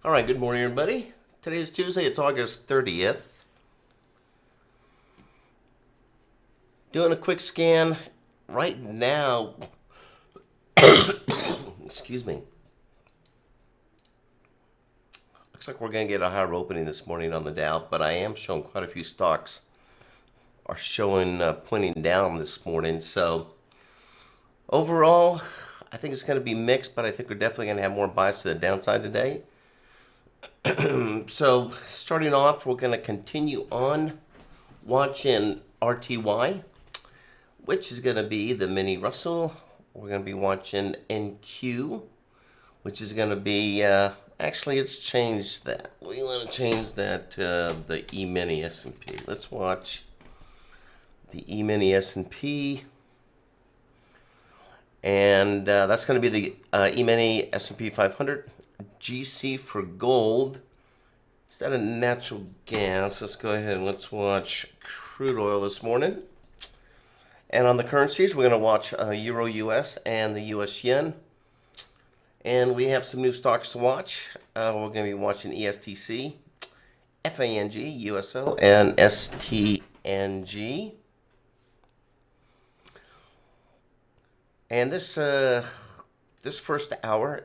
All right, good morning, everybody. Today is Tuesday. It's August 30th. Doing a quick scan right now. Excuse me. Looks like we're going to get a higher opening this morning on the Dow, but I am showing quite a few stocks are showing pointing down this morning. So overall, I think it's going to be mixed, but I think we're definitely going to have more bias to the downside today. So starting off, we're going to continue on watching RTY, which is going to be the mini Russell. We're going to be watching NQ, which is going to be, actually it's changed that. We want to change that to the E-mini S&P. Let's watch the E-mini S&P. And that's going to be the E-mini S&P 500. GC for gold. Instead of natural gas, let's go ahead and let's watch crude oil this morning. And on the currencies, we're going to watch Euro US and the US yen. And we have some new stocks to watch. We're going to be watching ESTC, FANG, USO, and STNG. And this first hour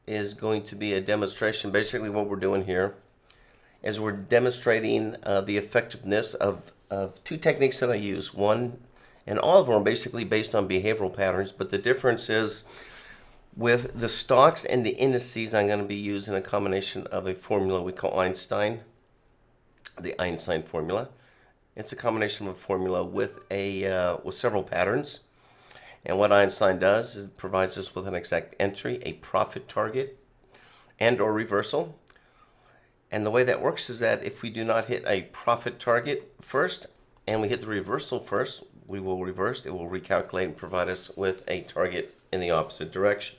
is going to be a demonstration. Basically what we're doing here is we're demonstrating the effectiveness of two techniques that I use. One, and all of them are basically based on behavioral patterns, but the difference is with the stocks and the indices, I'm going to be using a combination of a formula we call Einstein, the Einstein formula. It's a combination of a formula with several patterns. And what Einstein does is it provides us with an exact entry, a profit target, and or reversal. And the way that works is that if we do not hit a profit target first, and we hit the reversal first, we will reverse. It will recalculate and provide us with a target in the opposite direction.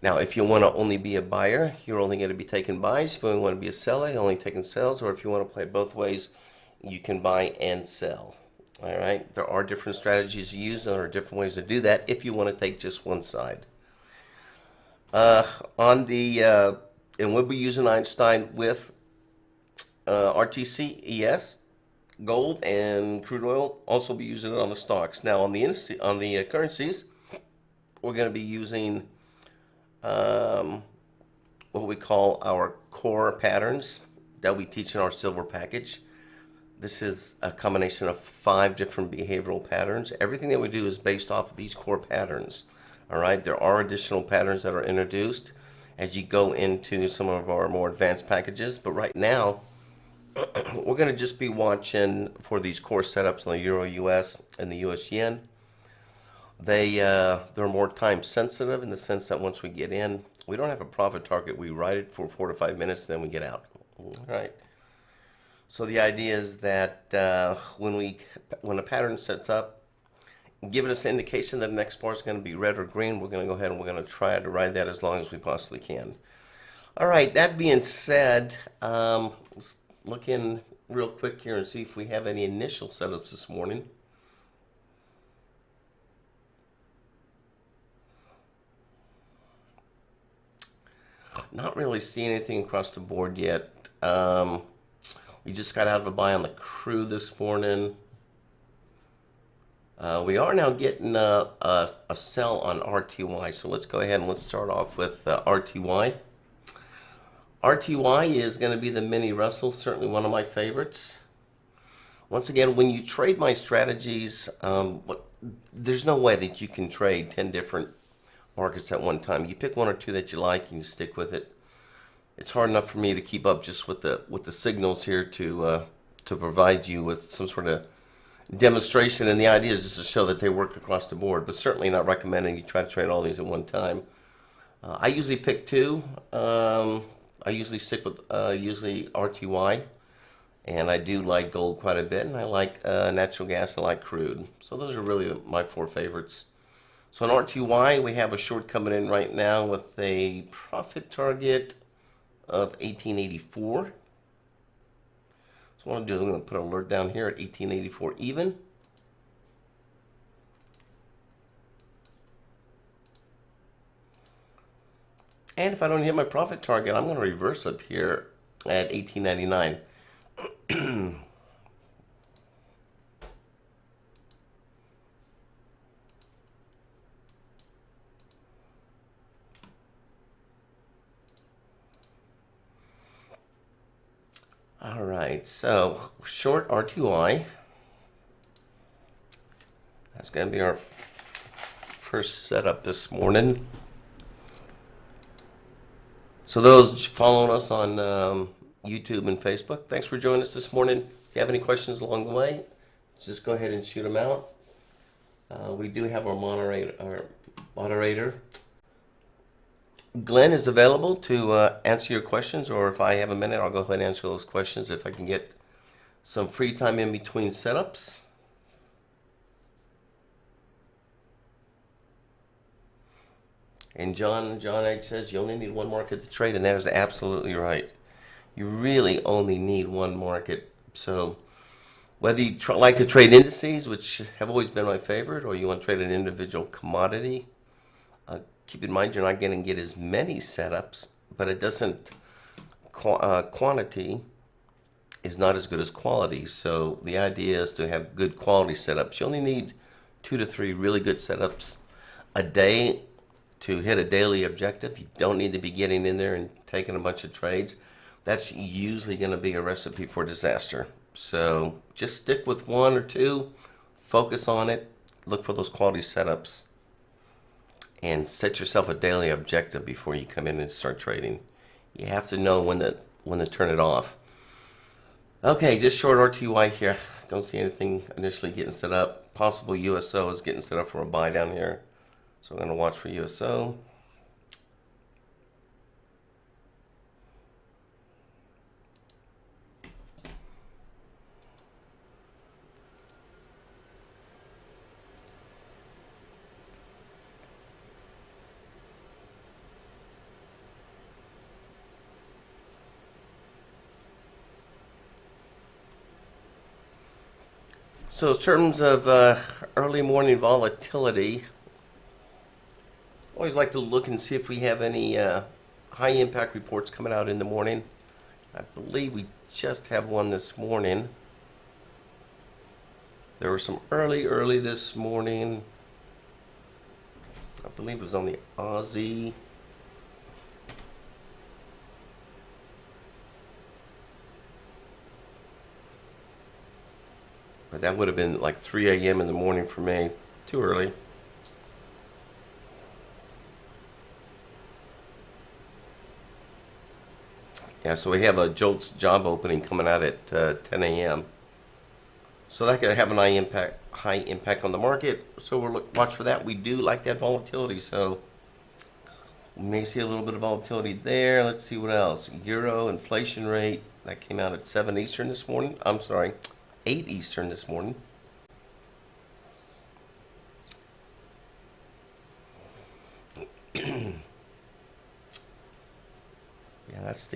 Now, if you want to only be a buyer, you're only going to be taking buys. If you only want to be a seller, you're only taking sells. Or if you want to play both ways, you can buy and sell. All right, there are different strategies to use, and there are different ways to do that if you want to take just one side. And we'll be using Einstein with RTC, ES, gold, and crude oil. Also be using it on the stocks. Now on the currencies, we're going to be using what we call our core patterns that we teach in our silver package. This is a combination of 5 different behavioral patterns. Everything that we do is based off of these core patterns. All right, there are additional patterns that are introduced as you go into some of our more advanced packages. But right now, we're going to just be watching for these core setups on the Euro US and the US yen. They're more time sensitive in the sense that once we get in, we don't have a profit target. We ride it for 4 to 5 minutes, then we get out. All right. So the idea is that when a pattern sets up, giving us an indication that the next bar is going to be red or green, we're going to go ahead and we're going to try to ride that as long as we possibly can. All right, that being said, let's look in real quick here and see if we have any initial setups this morning. Not really seeing anything across the board yet. We just got out of a buy on the crude this morning. We are now getting a sell on RTY. So let's go ahead and let's start off with RTY. RTY is going to be the mini Russell, certainly one of my favorites. Once again, when you trade my strategies, there's no way that you can trade 10 different markets at one time. You pick one or two that you like and you stick with it. It's hard enough for me to keep up just with the signals here to provide you with some sort of demonstration, and the idea is just to show that they work across the board, but certainly not recommending you try to trade all these at one time. I usually pick 2. I usually stick with usually RTY, and I do like gold quite a bit, and I like natural gas and I like crude. So those are really my 4 favorites. So on RTY, we have a short coming in right now with a profit target of 1884. So what I'm going to do is I'm going to put an alert down here at 1884 even. And if I don't hit my profit target, I'm going to reverse up here at 18.99. All right, so short RTY. That's going to be our first setup this morning. So those following us on YouTube and Facebook, thanks for joining us this morning. If you have any questions along the way, just go ahead and shoot them out. We do have our moderator. Glenn is available to answer your questions, or if I have a minute, I'll go ahead and answer those questions if I can get some free time in between setups. And John H says you only need one market to trade, and that is absolutely right. You really only need one market. So whether you like to trade indices, which have always been my favorite, or you want to trade an individual commodity, keep in mind you're not going to get as many setups, but it doesn't, quantity is not as good as quality. So the idea is to have good quality setups. You only need 2 to 3 really good setups a day to hit a daily objective. You don't need to be getting in there and taking a bunch of trades. That's usually going to be a recipe for disaster. So just stick with 1 or 2, focus on it, look for those quality setups, and set yourself a daily objective before you come in and start trading. You have to know when to turn it off. Okay, just short RTY here. Don't see anything initially getting set up. Possible USO is getting set up for a buy down here. So I'm going to watch for USO. So in terms of early morning volatility, always like to look and see if we have any high impact reports coming out in the morning. I believe we just have one this morning. There were some early this morning. I believe it was on the Aussie. But that would have been like 3 a.m. in the morning for me. Too early. Yeah, so we have a JOLTS job opening coming out at 10 a.m. So that could have an high impact on the market. So we'll watch for that. We do like that volatility, so we may see a little bit of volatility there. Let's see what else. Euro inflation rate, that came out at 7 Eastern this morning. I'm sorry, 8 Eastern this morning. Yeah, that's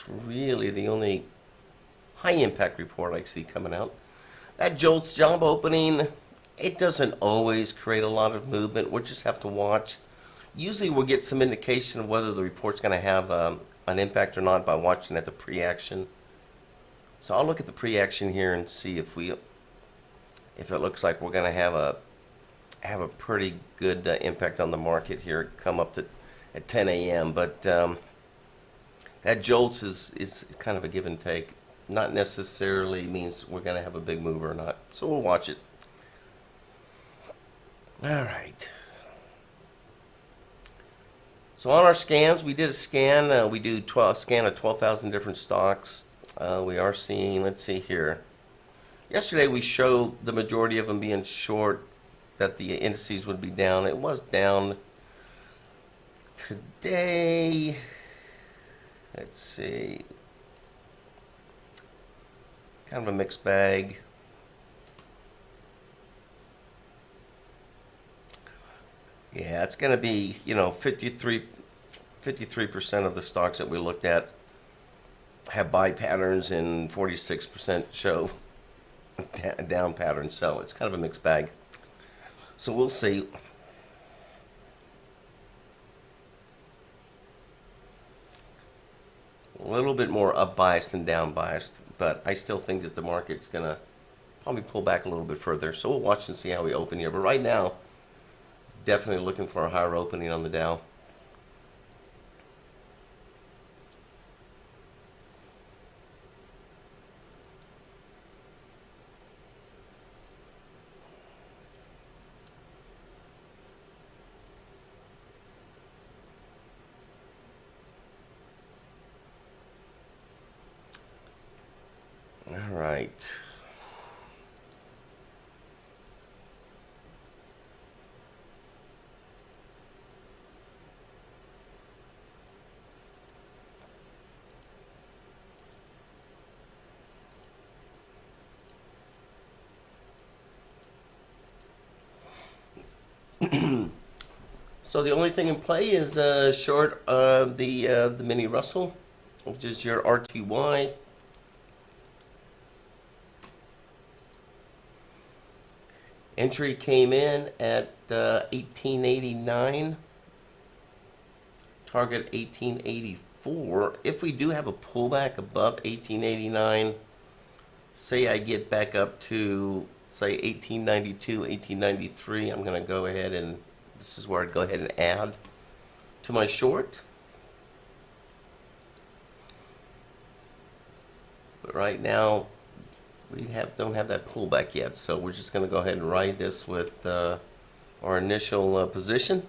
really the only high impact report I see coming out. That JOLTS job opening, it doesn't always create a lot of movement. We'll just have to watch. Usually we'll get some indication of whether the report's going to have an impact or not by watching at the pre-action. So I'll look at the pre-action here and see if it looks like we're going to have a pretty good impact on the market here come up at 10 a.m. But that JOLTS is kind of a give and take. Not necessarily means we're going to have a big move or not. So we'll watch it. All right. So on our scans, we did a scan. We do scan of 12,000 different stocks. We are seeing, let's see here. Yesterday we showed the majority of them being short, that the indices would be down. It was down. Today, let's see. Kind of a mixed bag. Yeah, it's going to be, 53% of the stocks that we looked at have buy patterns and 46% show down patterns. So it's kind of a mixed bag. So we'll see. a little bit more up biased than down biased, but I still think that the market's going to probably pull back a little bit further. So we'll watch and see how we open here. But right now, definitely looking for a higher opening on the Dow. All right. So the only thing in play is short the mini Russell, which is your RTY. Entry came in at 1889. Target 1884. If we do have a pullback above 1889, say I get back up to say 1892, 1893, I'm going to go ahead and this is where I'd go ahead and add to my short. But right now, we don't have that pullback yet, so we're just going to go ahead and ride this with our initial position.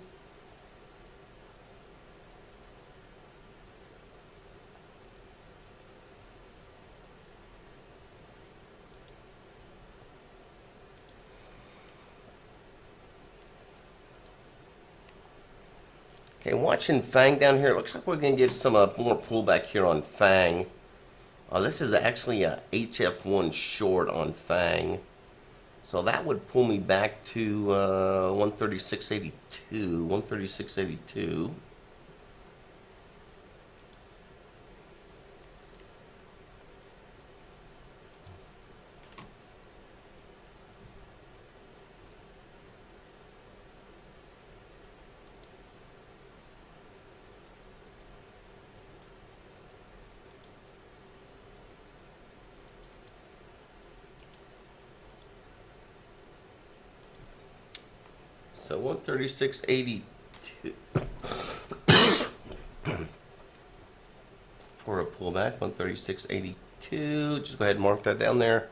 Okay, watching FANG down here, it looks like we're going to get some more pullback here on FANG. This is actually a HF1 short on FANG. So that would pull me back to 136.82. 136.82. So 136.82 for a pullback. 136.82. Just go ahead and mark that down there.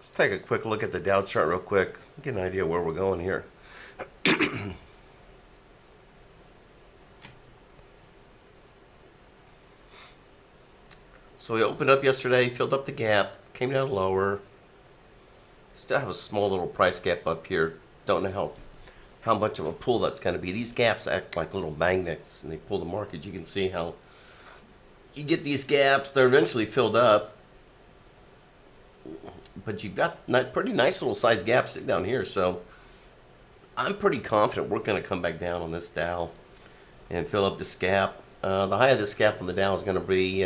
Let's take a quick look at the Dow chart real quick. Get an idea where we're going here. So we opened up yesterday, filled up the gap, came down lower. Still have a small little price gap up here. Don't know how much of a pull that's going to be. These gaps act like little magnets, and they pull the market. You can see how you get these gaps. They're eventually filled up. but you've got pretty nice little size gaps down here. So I'm pretty confident we're going to come back down on this Dow and fill up this gap. The high of this gap on the Dow is going to be,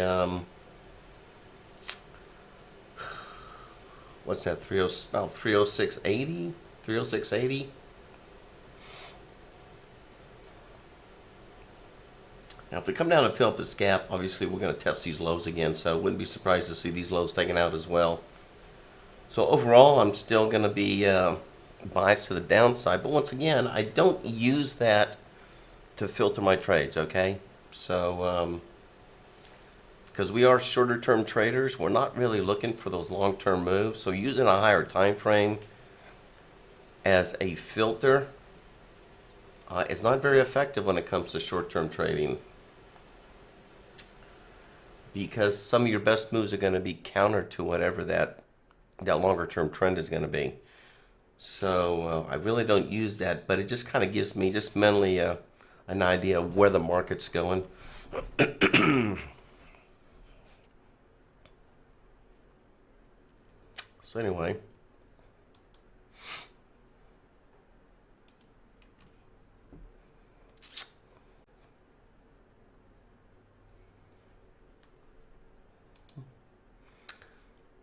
what's that, about 306.80? 306.80? Now, if we come down and fill up this gap, obviously we're going to test these lows again, so I wouldn't be surprised to see these lows taken out as well. So overall, I'm still going to be biased to the downside, but once again, I don't use that to filter my trades, okay? So, because we are shorter term traders, we're not really looking for those long-term moves, so using a higher time frame as a filter is not very effective when it comes to short-term trading, because some of your best moves are going to be counter to whatever that longer term trend is going to be. So I really don't use that, but it just kind of gives me just mentally an idea of where the market's going. So anyway,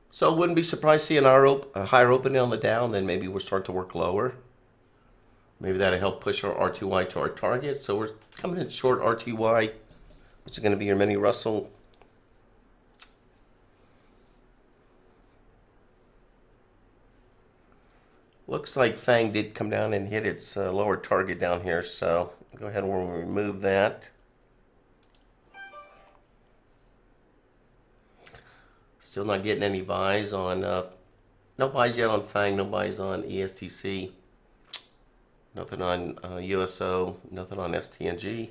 so I wouldn't be surprised seeing a higher opening on the Dow, and then maybe we'll start to work lower. Maybe that'll help push our RTY to our target. So we're coming in short RTY, which is going to be your mini Russell. Looks like FANG did come down and hit its lower target down here, so go ahead and we'll remove that. Still not getting any buys on, no buys yet on FANG, no buys on ESTC, nothing on USO, nothing on STNG.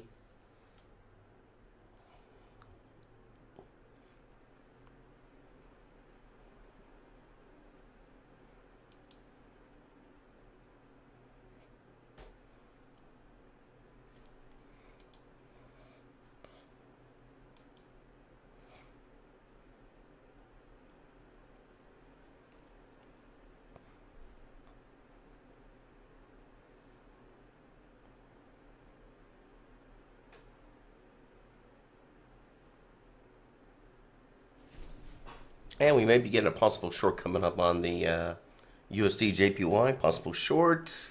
And we may be getting a possible short coming up on the USD JPY, possible short.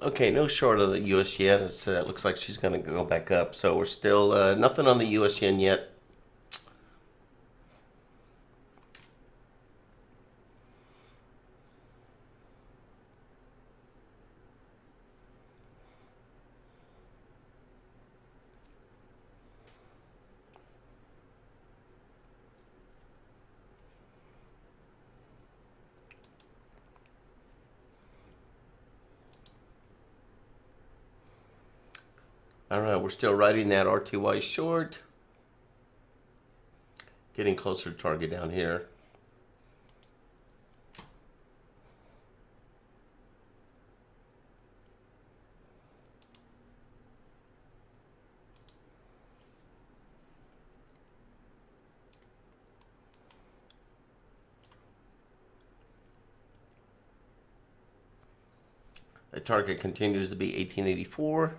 Okay, no short of the US yen. It looks like she's going to go back up. So we're still nothing on the US yen yet. All right, we're still riding that RTY short. Getting closer to target down here. The target continues to be 1884.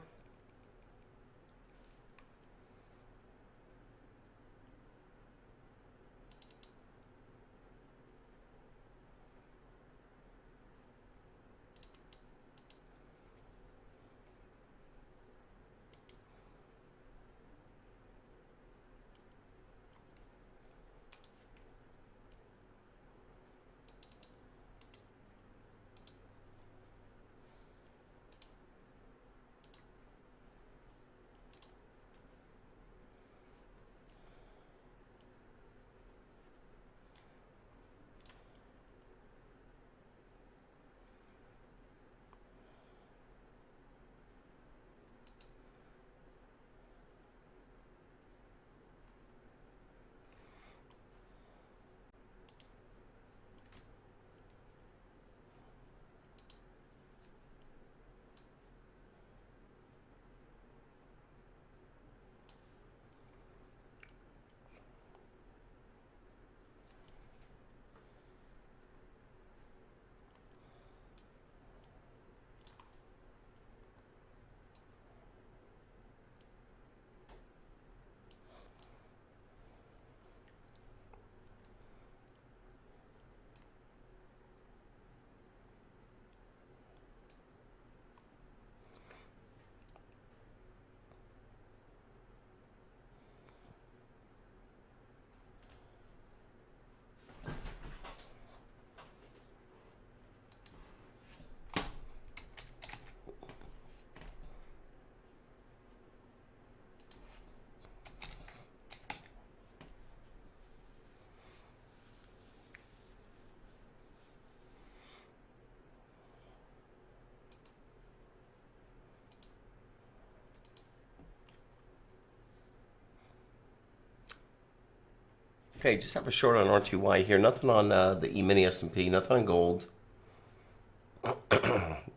Okay, just have a short on RTY here. Nothing on the E-mini S&P, nothing on gold,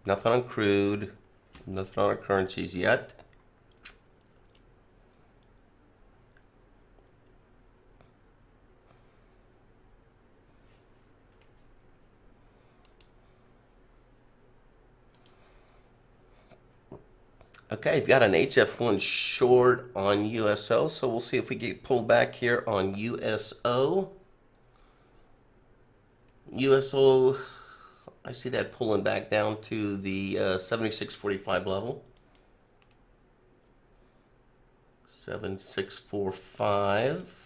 nothing on crude, nothing on our currencies yet. Okay, you've got an HF1 short on USO, so we'll see if we get pulled back here on USO. USO, I see that pulling back down to the 76.45 level. 7645.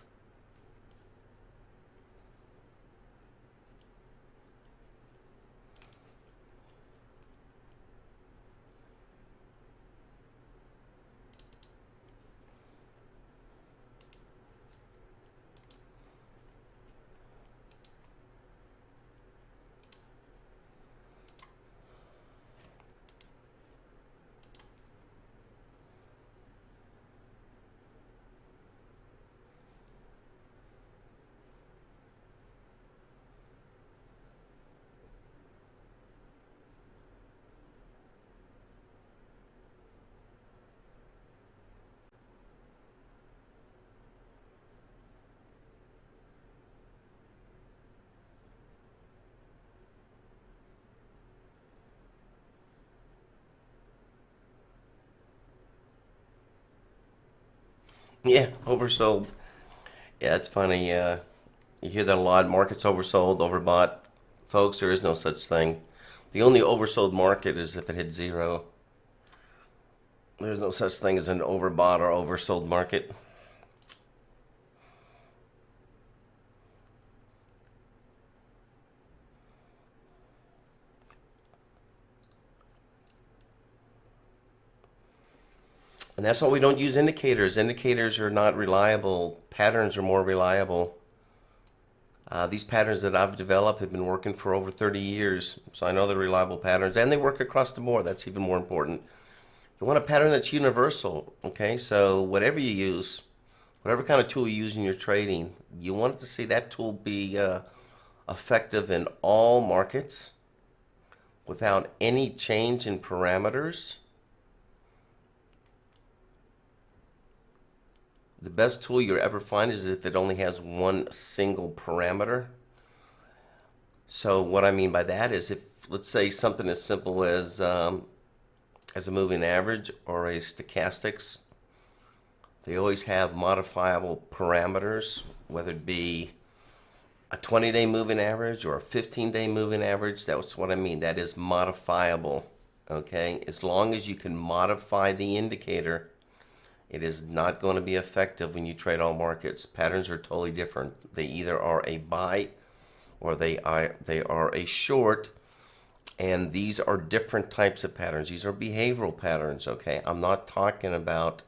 Yeah, oversold. Yeah, it's funny. You hear that a lot. Market's oversold, overbought. Folks, there is no such thing. The only oversold market is if it hits zero. There's no such thing as an overbought or oversold market. And that's why we don't use indicators. Indicators are not reliable. Patterns are more reliable. These patterns that I've developed have been working for over 30 years. So I know they're reliable patterns. And they work across the board. That's even more important. You want a pattern that's universal, okay? So whatever you use, whatever kind of tool you use in your trading, you want to see that tool be effective in all markets without any change in parameters. The best tool you'll ever find is if it only has one single parameter. So what I mean by that is if, let's say, something as simple as a moving average or a stochastics, they always have modifiable parameters, whether it be a 20-day moving average or a 15-day moving average. That's what I mean. That is modifiable, okay? As long as you can modify the indicator, it is not going to be effective when you trade all markets. Patterns are totally different. They either are a buy or they are a short, and these are different types of patterns. These are behavioral patterns, okay? I'm not talking about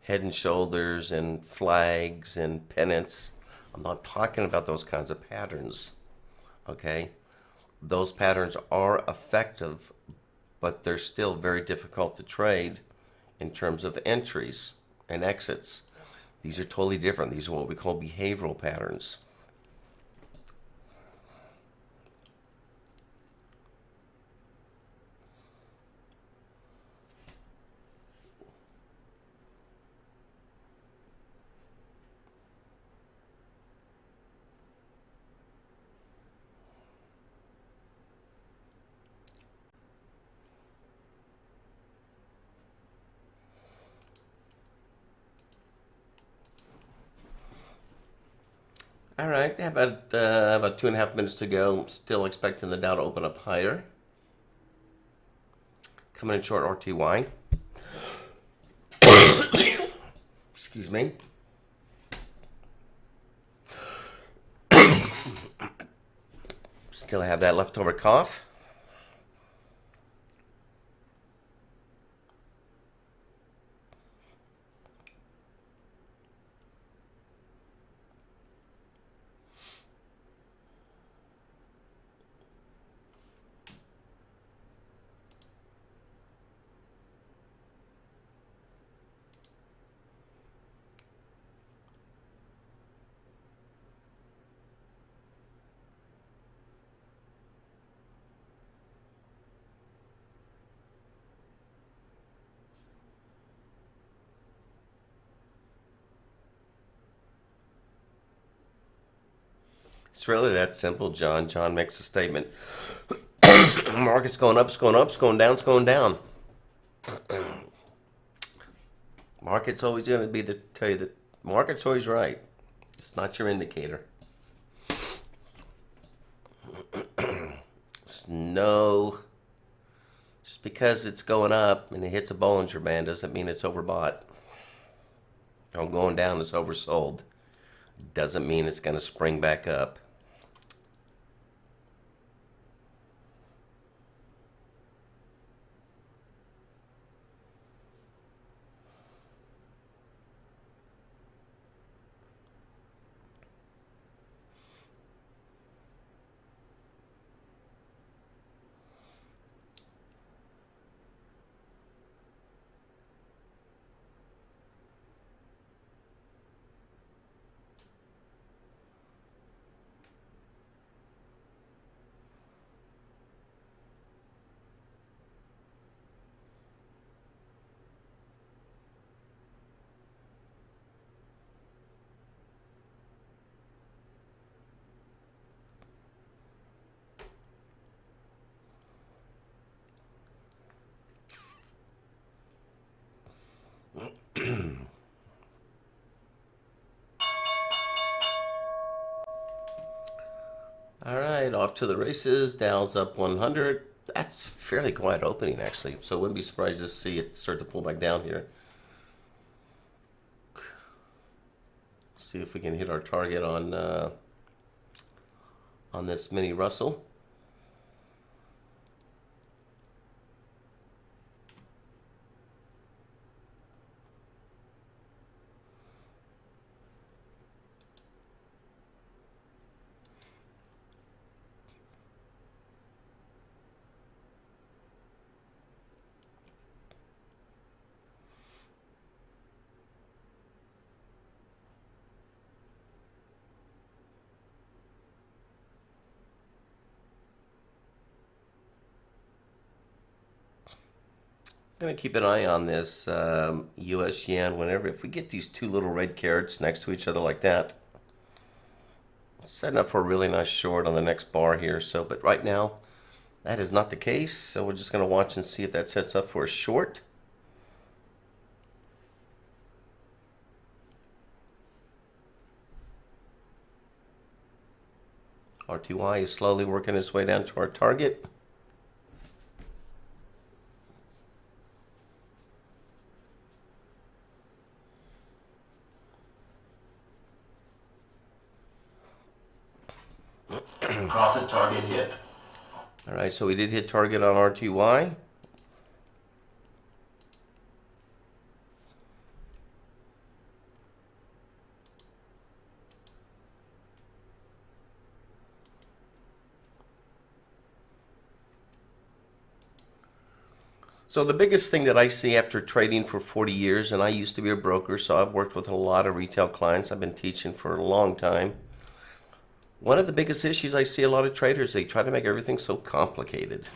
head and shoulders and flags and pennants. I'm not talking about those kinds of patterns, okay? Those patterns are effective, but they're still very difficult to trade in terms of entries and exits. These are totally different. These are what we call behavioral patterns. All right, about 2.5 minutes to go. I'm still expecting the Dow to open up higher. Coming in short RTY. Excuse me. Still have that leftover cough. It's really that simple, John. John makes a statement. Market's going up, it's going up, it's going down, it's going down. Market's always going to be tell you that market's always right. It's not your indicator. Just because it's going up and it hits a Bollinger Band doesn't mean it's overbought. Or going down is oversold. Doesn't mean it's going to spring back up. All right, off to the races. Dow's up 100. That's fairly quiet opening, actually. So I wouldn't be surprised to see it start to pull back down here. See if we can hit our target on this mini Russell. going to keep an eye on this US yen whenever, if we get these two little red carrots next to each other like that, setting up for a really nice short on the next bar here. So, but right now, that is not the case. So we're just going to watch and see if that sets up for a short. RTY is slowly working its way down to our target. Profit target hit. All right, so we did hit target on RTY. So the biggest thing that I see after trading for 40 years, and I used to be a broker, so I've worked with a lot of retail clients. I've been teaching for a long time. One of the biggest issues I see a lot of traders, they try to make everything so complicated.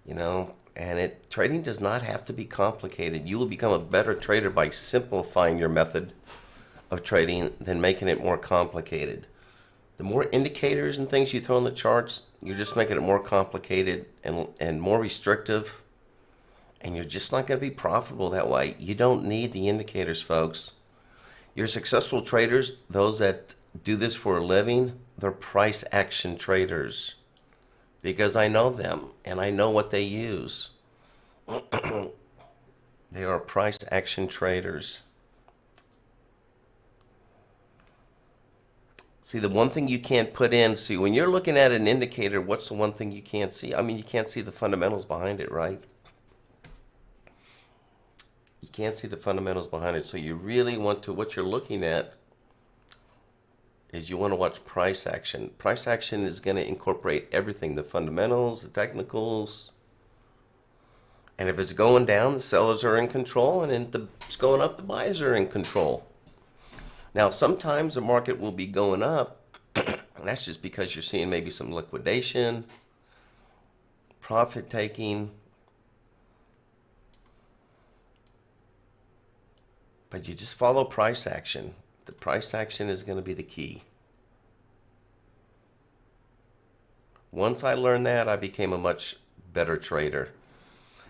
You know, and trading does not have to be complicated. You will become a better trader by simplifying your method of trading than making it more complicated. The more indicators and things you throw in the charts, you're just making it more complicated and more restrictive. And you're just not going to be profitable that way. You don't need the indicators, folks. Your successful traders, those that do this for a living, they're price action traders. Because I know them and I know what they use. They are price action traders. See, the one thing you can't put in, see, when you're looking at an indicator, what's the one thing you can't see? I mean, you can't see the fundamentals behind it, right? You can't see the fundamentals behind it. So you really want to, what you're looking at is you want to watch price action. Price action is going to incorporate everything, the fundamentals, the technicals. And if it's going down, the sellers are in control, and if it's going up, the buyers are in control. Now, sometimes the market will be going up, and that's just because you're seeing maybe some liquidation, profit taking. But you just follow price action. The price action is going to be the key. Once I learned that, I became a much better trader.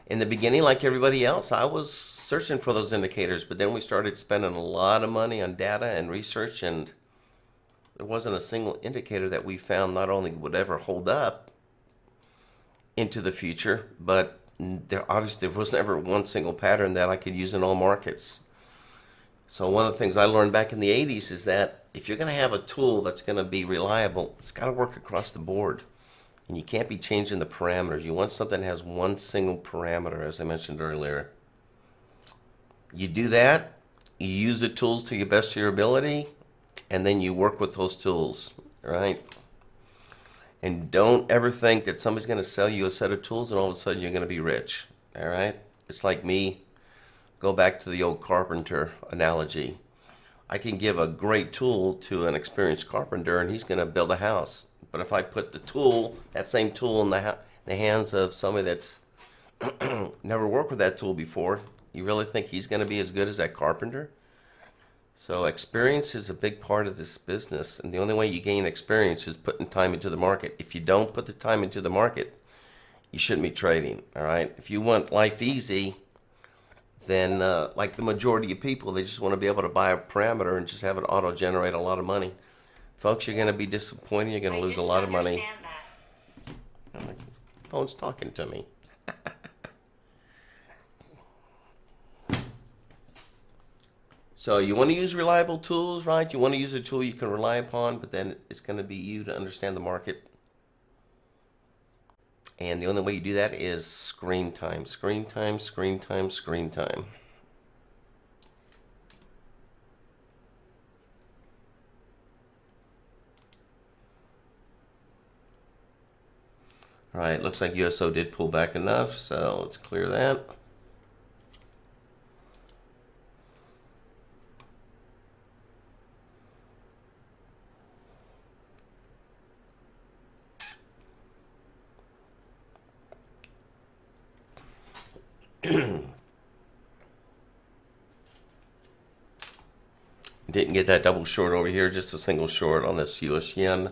In the beginning, like everybody else, I was searching for those indicators, but then we started spending a lot of money on data and research, and there wasn't a single indicator that we found not only would ever hold up into the future, but there was never one single pattern that I could use in all markets. So one of the things I learned back in the 80s is that if you're going to have a tool that's going to be reliable, it's got to work across the board. And you can't be changing the parameters. You want something that has one single parameter, as I mentioned earlier. You do that, you use the tools to the best of your ability, and then you work with those tools, right? And don't ever think that somebody's going to sell you a set of tools and all of a sudden you're going to be rich, all right? It's like me. Go back to the old carpenter analogy. I can give a great tool to an experienced carpenter and he's going to build a house. But if I put the tool, that same tool in the hands of somebody that's never worked with that tool before, you really think he's going to be as good as that carpenter? So experience is a big part of this business, and the only way you gain experience is putting time into the market. If you don't put the time into the market, you shouldn't be trading, all right? If you want life easy, then like the majority of people, they just want to be able to buy a parameter and just have it auto-generate a lot of money. Folks, you're going to be disappointed. You're going to lose a lot of money. My phone's talking to me. So you want to use reliable tools, right? You want to use a tool you can rely upon, but then it's going to be you to understand the market. And the only way you do that is screen time, screen time, screen time, screen time. All right, looks like USO did pull back enough, so let's clear that. Didn't get that double short over here, just a single short on this US yen.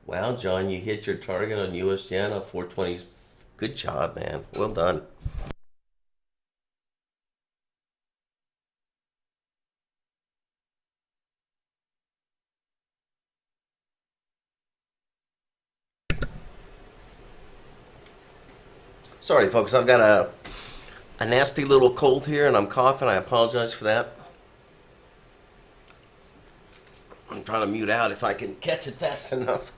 Wow, John, you hit your target on US yen of 420. Good job, man. Well done. Sorry, folks, I've got a nasty little cold here and I'm coughing. I apologize for that. I'm trying to mute out if I can catch it fast enough.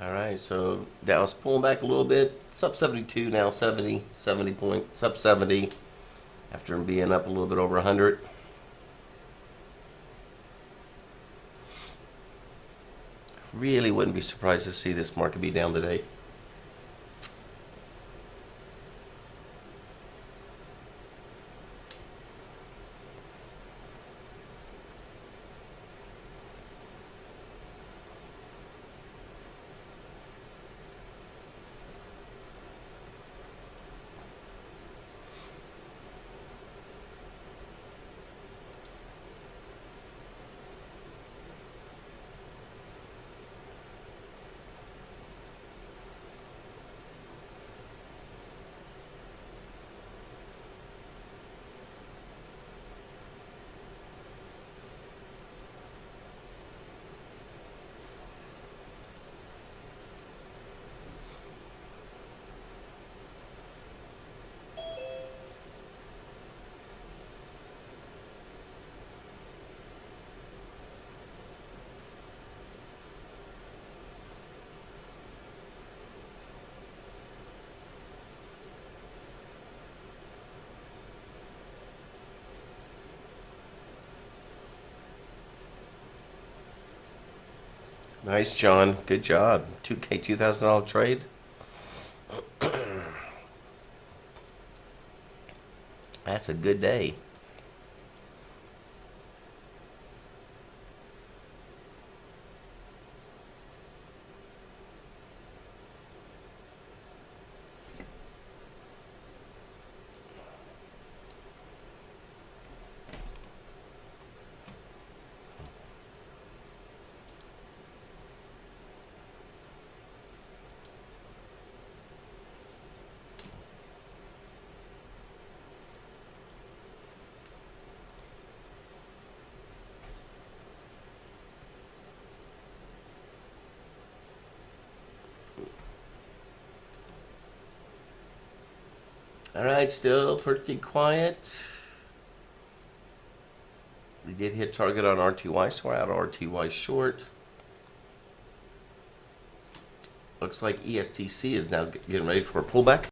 All right, so Dow's pulling back a little bit. Sub 72 now, 70 point, sub 70 after being up a little bit over 100. Really wouldn't be surprised to see this market be down today. Nice, John. Good job. 2K, $2,000 trade. That's a good day. All right, still pretty quiet. We did hit target on RTY, so we're out of RTY short. Looks like ESTC is now getting ready for a pullback.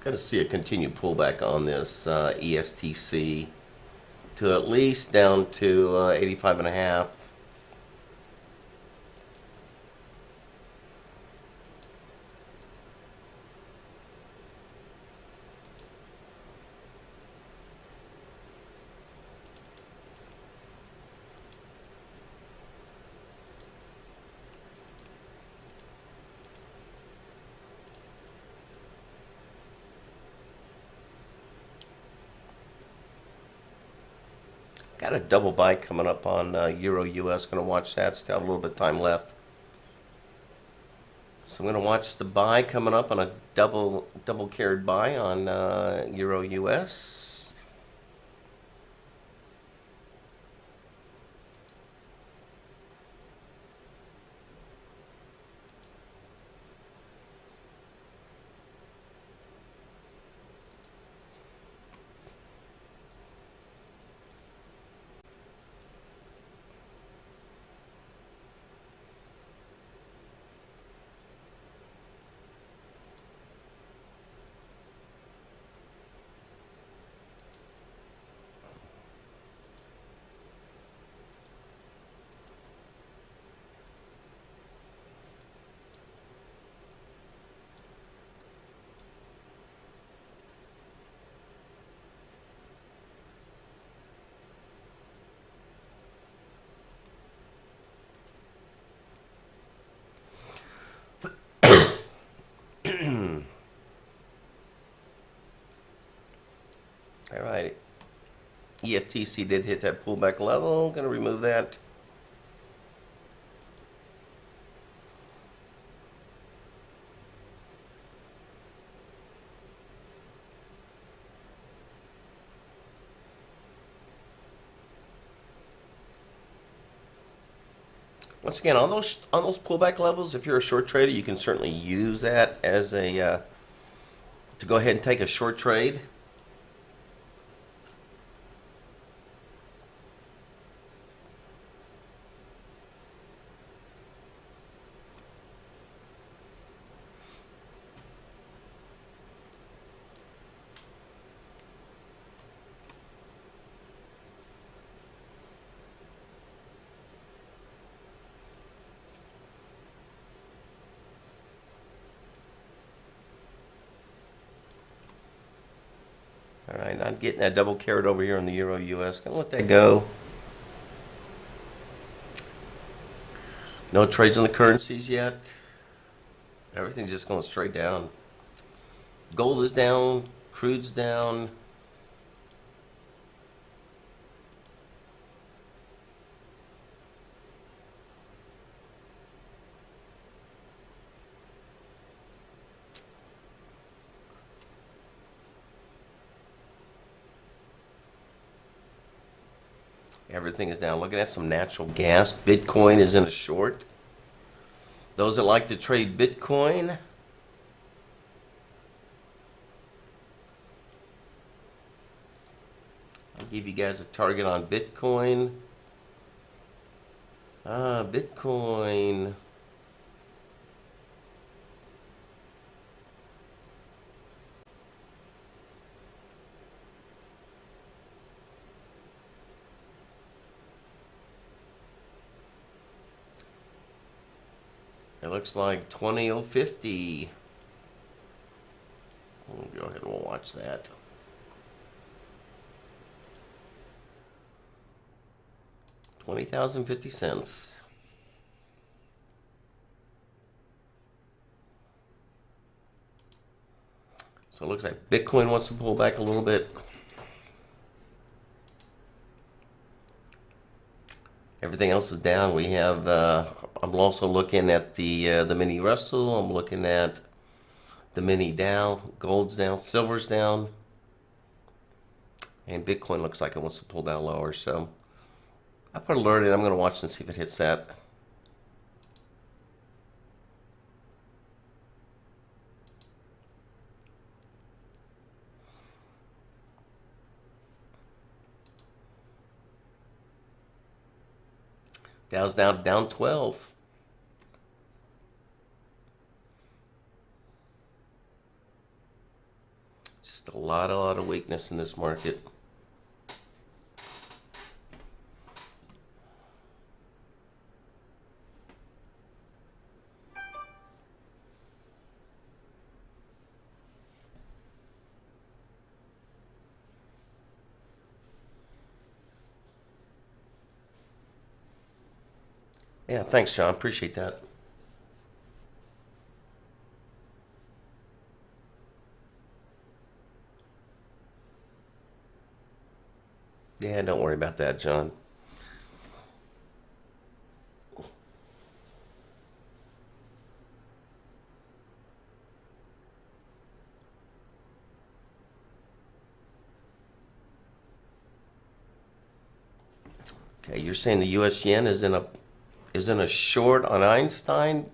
Got to see a continued pullback on this ESTC to at least down to 85 and a half. Got a double buy coming up on Euro US. Going to watch that. Still have a little bit of time left. So I'm going to watch the buy coming up on a double carried buy on Euro US. All right. EFTC did hit that pullback level. Going to remove that. Once again, on those pullback levels, if you're a short trader, you can certainly use that as a to go ahead and take a short trade. All right, not getting that double carried over here on the Euro US. Gonna let that go. No trades on the currencies yet. Everything's just going straight down. Gold is down. Crude's down. Everything is down. Looking at some natural gas. Bitcoin is in a short. Those that like to trade Bitcoin, I'll give you guys a target on Bitcoin. Bitcoin. It looks like 20,050. We'll go ahead and we'll watch that. $20,050. So it looks like Bitcoin wants to pull back a little bit. Everything else is down. We have. I'm also looking at the mini Russell. I'm looking at the mini Dow. Gold's down. Silver's down. And Bitcoin looks like it wants to pull down lower. So I put alert in. I'm going to watch and see if it hits that. Dow's down 12. lot of weakness in this market. Yeah, thanks, John. Appreciate that. Yeah, don't worry about that, John. Okay, you're saying the U.S. yen is in a short on Einstein?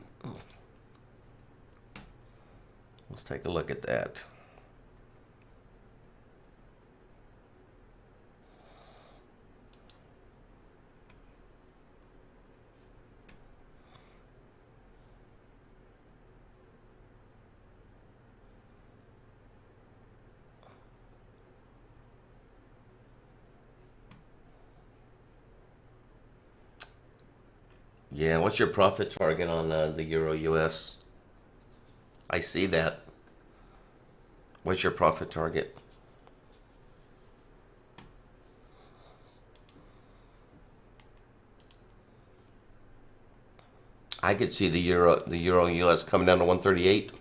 Let's take a look at that. Yeah, what's your profit target on the Euro US? I see that. What's your profit target? I could see the Euro US coming down to 138.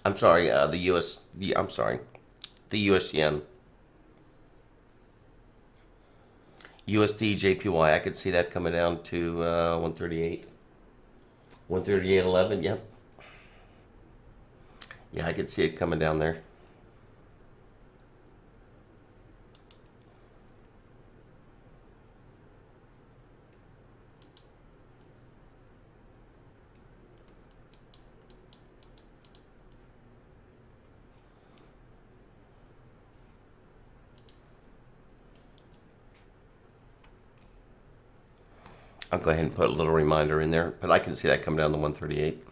I'm sorry, I'm sorry, the US yen. USD JPY, I could see that coming down to 138. 138.11, yep. Yeah, I could see it coming down there. I'll go ahead and put a little reminder in there, but I can see that coming down to 138.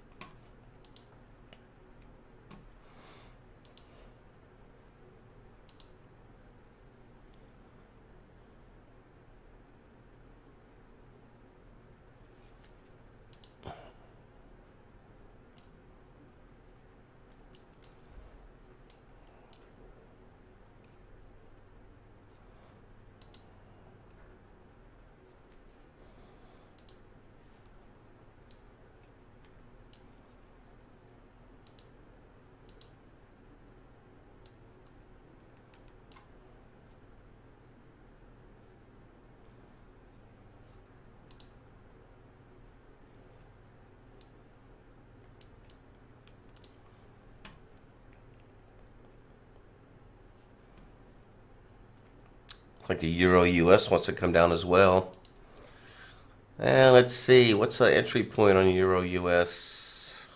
Like the Euro US wants to come down as well. And let's see, what's the entry point on Euro US?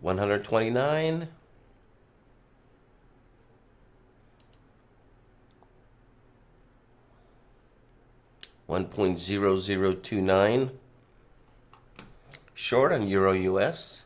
$129. $1.0029. Short on Euro US.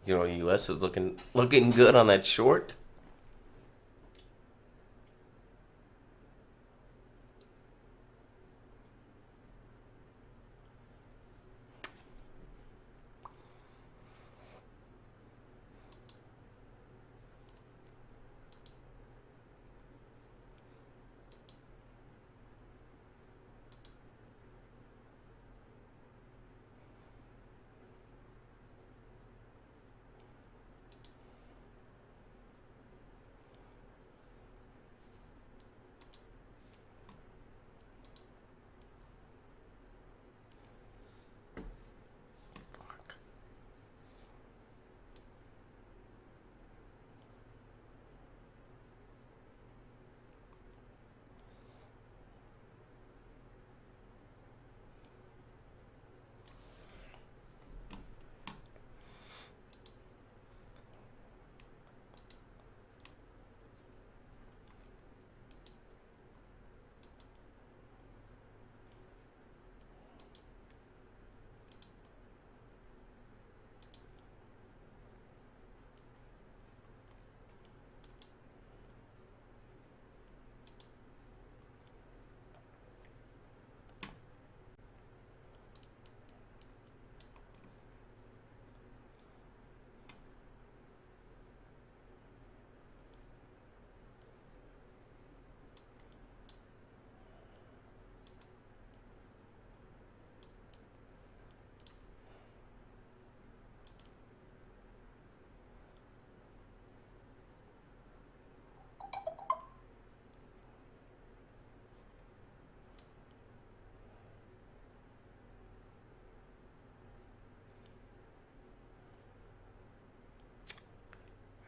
Euro US is looking good on that short.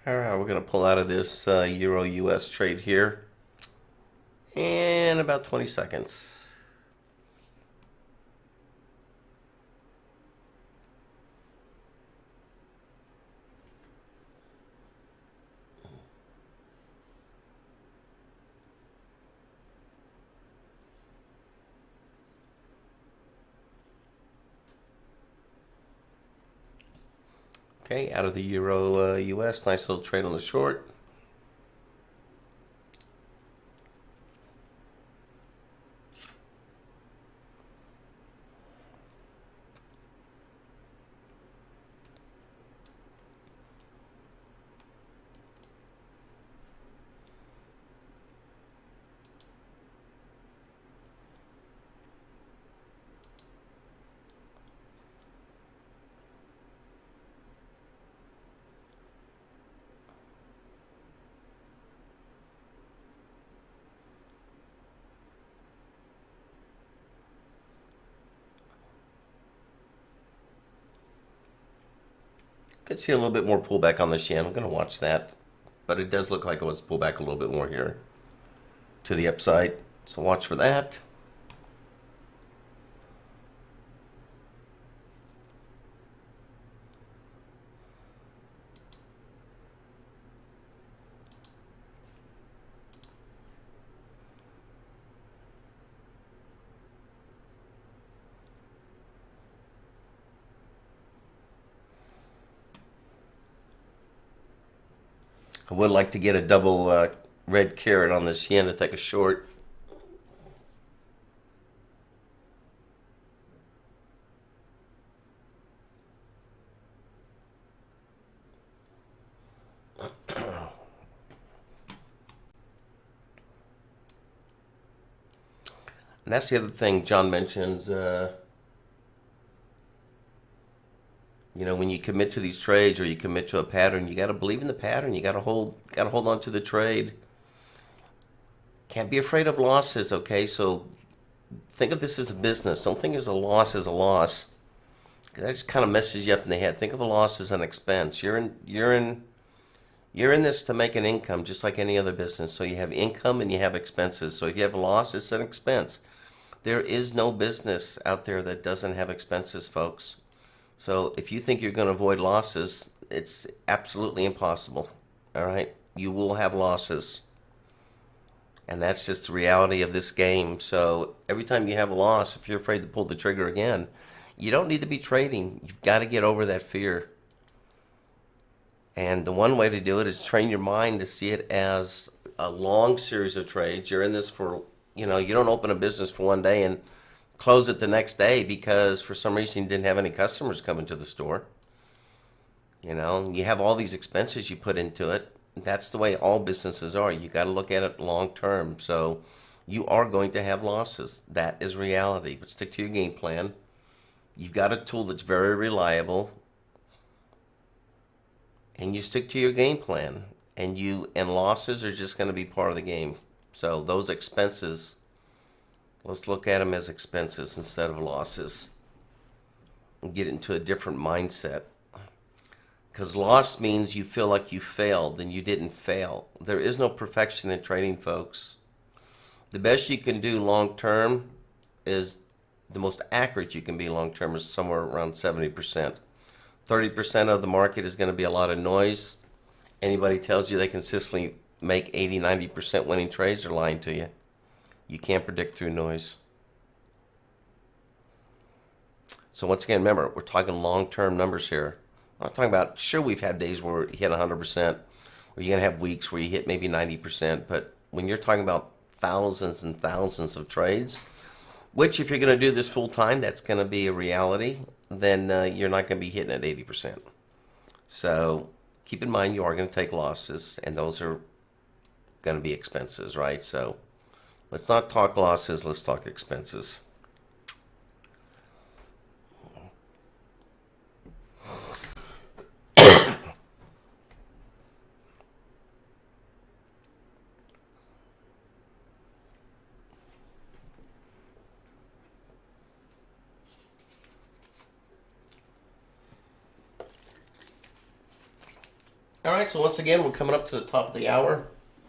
All right, we're going to pull out of this Euro US trade here in about 20 seconds. Okay, out of the Euro US, nice little trade on the short. Could see a little bit more pullback on this yen. I'm going to watch that. But it does look like it was pulled back a little bit more here to the upside. So watch for that. I would like to get a double red carrot on this yen to take a short. And that's the other thing John mentions. When you commit to these trades or you commit to a pattern, you got to believe in the pattern. You got to hold on to the trade. Can't be afraid of losses. Okay, so think of this as a business. Don't think as a loss as a loss. That just kind of messes you up in the head. Think of a loss as an expense. You're in this to make an income, just like any other business. So you have income and you have expenses. So if you have a loss, it's an expense. There is no business out there that doesn't have expenses, folks. So if you think you're going to avoid losses, it's absolutely impossible. All right? You will have losses. And that's just the reality of this game. So every time you have a loss, if you're afraid to pull the trigger again, you don't need to be trading. You've got to get over that fear. And the one way to do it is train your mind to see it as a long series of trades. You're in this for, you don't open a business for one day and close it the next day because for some reason you didn't have any customers coming to the store. You have all these expenses you put into it. That's the way all businesses are. You got to look at it long term. So you are going to have losses. That is reality. But stick to your game plan. You've got a tool that's very reliable. And you stick to your game plan. And losses are just going to be part of the game. So those expenses, let's look at them as expenses instead of losses. And get into a different mindset. Because loss means you feel like you failed and you didn't fail. There is no perfection in trading, folks. The best you can do long term is, the most accurate you can be long term is somewhere around 70%. 30% of the market is going to be a lot of noise. Anybody tells you they consistently make 80, 90% winning trades, they're lying to you. You can't predict through noise. So once again, remember, we're talking long-term numbers here. I'm not talking about, sure, we've had days where you hit 100%, or you're going to have weeks where you hit maybe 90%, but when you're talking about thousands and thousands of trades, which if you're going to do this full time, that's going to be a reality, then you're not going to be hitting at 80%. So keep in mind you are going to take losses, and those are going to be expenses, right? So let's not talk losses, let's talk expenses. All right, so once again, we're coming up to the top of the hour.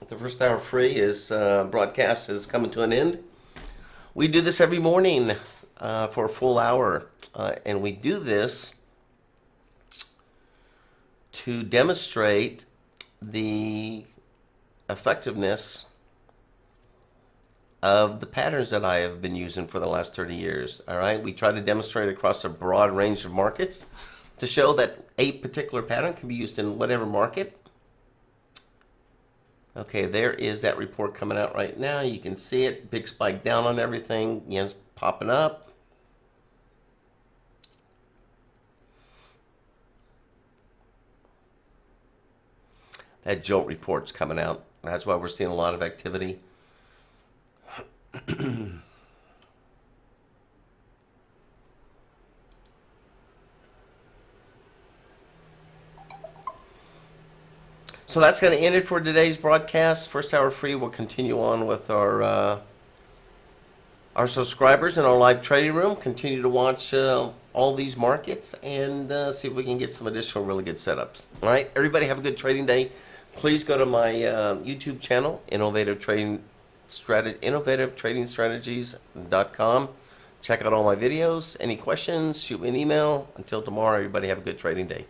The first hour free broadcast is coming to an end. We do this every morning for a full hour, and we do this to demonstrate the effectiveness of the patterns that I have been using for the last 30 years. All right, we try to demonstrate across a broad range of markets to show that a particular pattern can be used in whatever market. Okay, there is that report coming out right now. You can see it. Big spike down on everything. Yen's popping up. That jolt report's coming out. That's why we're seeing a lot of activity. So that's going to end it for today's broadcast. First hour free. We'll continue on with our subscribers in our live trading room. Continue to watch all these markets and see if we can get some additional really good setups. All right, everybody have a good trading day. Please go to my YouTube channel, innovativetradingstrategies.com. Check out all my videos. Any questions, shoot me an email. Until tomorrow, everybody have a good trading day.